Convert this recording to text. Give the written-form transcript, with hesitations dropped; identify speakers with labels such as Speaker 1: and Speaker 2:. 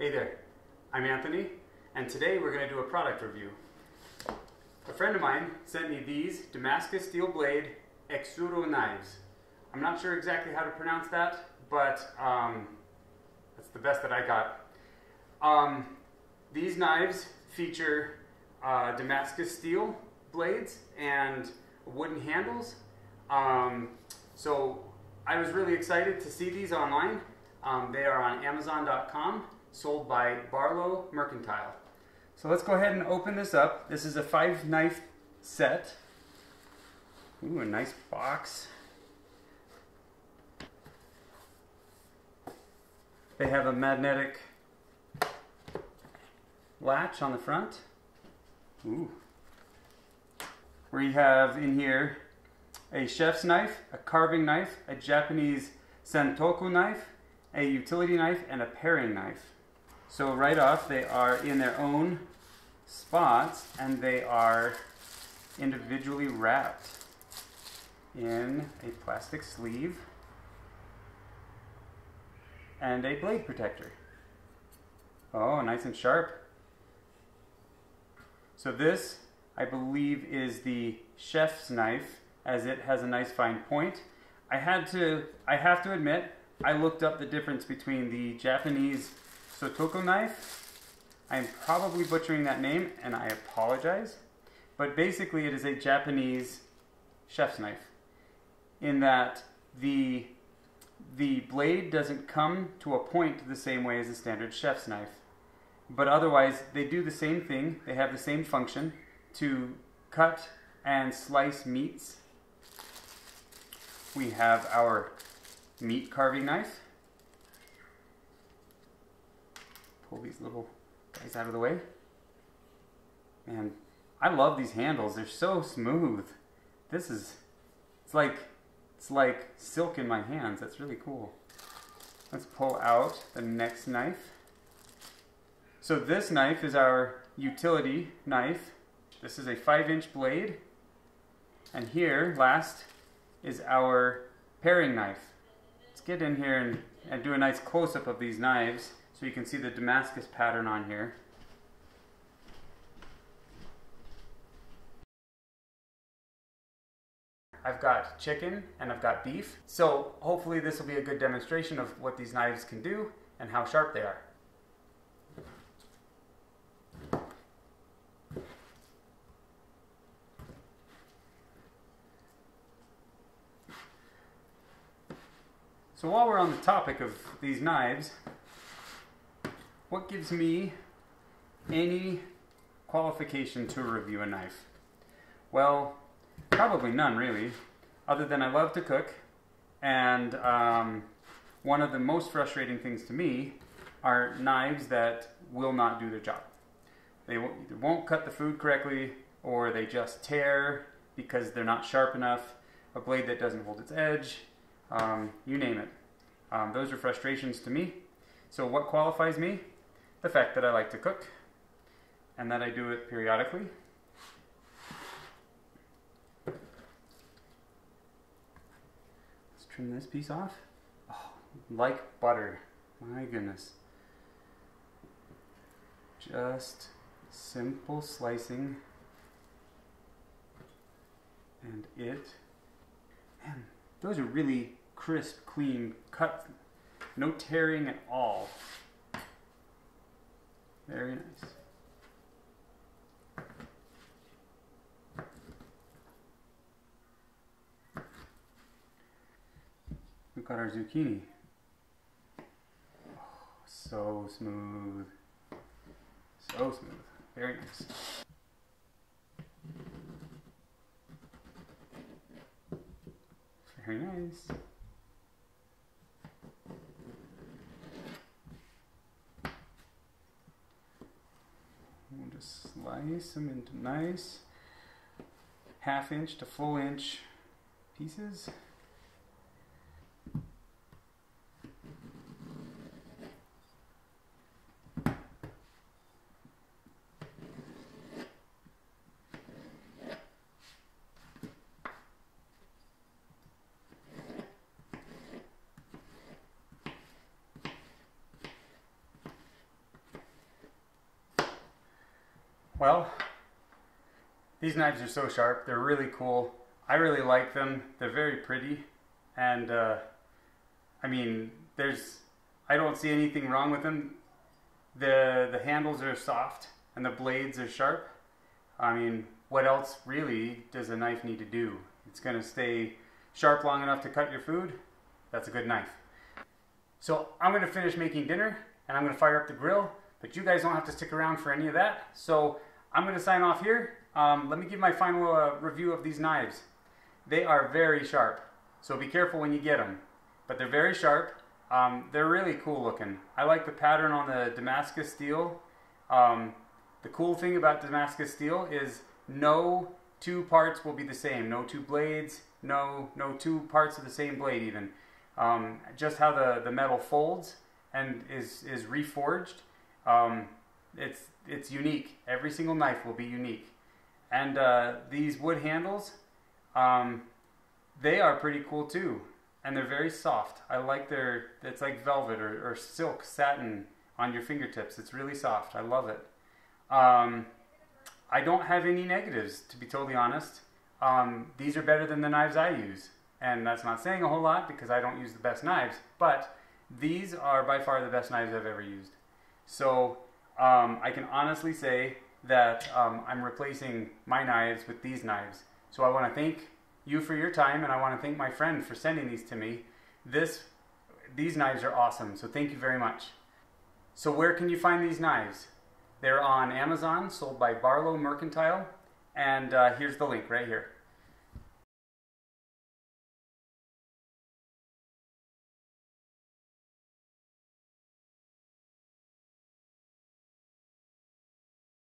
Speaker 1: Hey there, I'm Anthony, and today we're going to do a product review. A friend of mine sent me these Damascus steel blade XSURO knives. I'm not sure exactly how to pronounce that, but that's the best that I got. These knives feature Damascus steel blades and wooden handles. So I was really excited to see these online. They are on Amazon.com, sold by Barlow Mercantile. So let's go ahead and open this up. This is a 5-knife set. Ooh, a nice box. They have a magnetic latch on the front. Ooh. We have in here a chef's knife, a carving knife, a Japanese santoku knife, a utility knife, and a paring knife. So right off, they are in their own spots, and they are individually wrapped in a plastic sleeve and a blade protector. Oh, nice and sharp. So this, I believe, is the chef's knife, as it has a nice fine point. I have to admit, I looked up the difference between the Japanese santoku knife. I'm probably butchering that name, and I apologize. But basically, it is a Japanese chef's knife, in that the blade doesn't come to a point the same way as a standard chef's knife. But otherwise, they do the same thing. They have the same function to cut and slice meats. We have our meat carving knife. Pull these little guys out of the way. And I love these handles. They're so smooth. It's like silk in my hands. That's really cool. Let's pull out the next knife. So this knife is our utility knife. This is a 5-inch blade. And here, last, is our paring knife. Let's get in here and do a nice close-up of these knives so you can see the Damascus pattern on here. I've got chicken and I've got beef. So hopefully this will be a good demonstration of what these knives can do and how sharp they are. So while we're on the topic of these knives, what gives me any qualification to review a knife? Well, probably none really, other than I love to cook, and one of the most frustrating things to me are knives that will not do their job. They either won't cut the food correctly, or they just tear because they're not sharp enough, a blade that doesn't hold its edge, you name it. Those are frustrations to me. So what qualifies me? The fact that I like to cook and that I do it periodically. Let's trim this piece off. Oh, like butter. My goodness. Just simple slicing. And man, those are really crisp, clean cut, no tearing at all. Very nice. We've got our zucchini. Oh, so smooth. So smooth. Very nice. Very nice. We'll just slice them into nice 1/2-inch to full-inch pieces. Well, these knives are so sharp. They're really cool. I really like them. They're very pretty. And I mean, I don't see anything wrong with them. The handles are soft and the blades are sharp. I mean, what else really does a knife need to do? It's going to stay sharp long enough to cut your food. That's a good knife. So I'm going to finish making dinner and I'm going to fire up the grill, but you guys don't have to stick around for any of that. So I'm going to sign off here. Let me give my final review of these knives. They are very sharp, so be careful when you get them. But they're very sharp. They're really cool looking. I like the pattern on the Damascus steel. The cool thing about Damascus steel is no two parts will be the same. No two blades, no two parts of the same blade even. Just how the metal folds and is reforged. It's unique. Every single knife will be unique. And these wood handles, they are pretty cool too. And they're very soft. I like it's like velvet or silk, satin on your fingertips. It's really soft. I love it. I don't have any negatives, to be totally honest. These are better than the knives I use. And that's not saying a whole lot because I don't use the best knives. But these are by far the best knives I've ever used. So I can honestly say that I'm replacing my knives with these knives. So I want to thank you for your time, and I want to thank my friend for sending these to me. These knives are awesome, so thank you very much. So where can you find these knives? They're on Amazon, sold by Barlow Mercantile, and here's the link right here.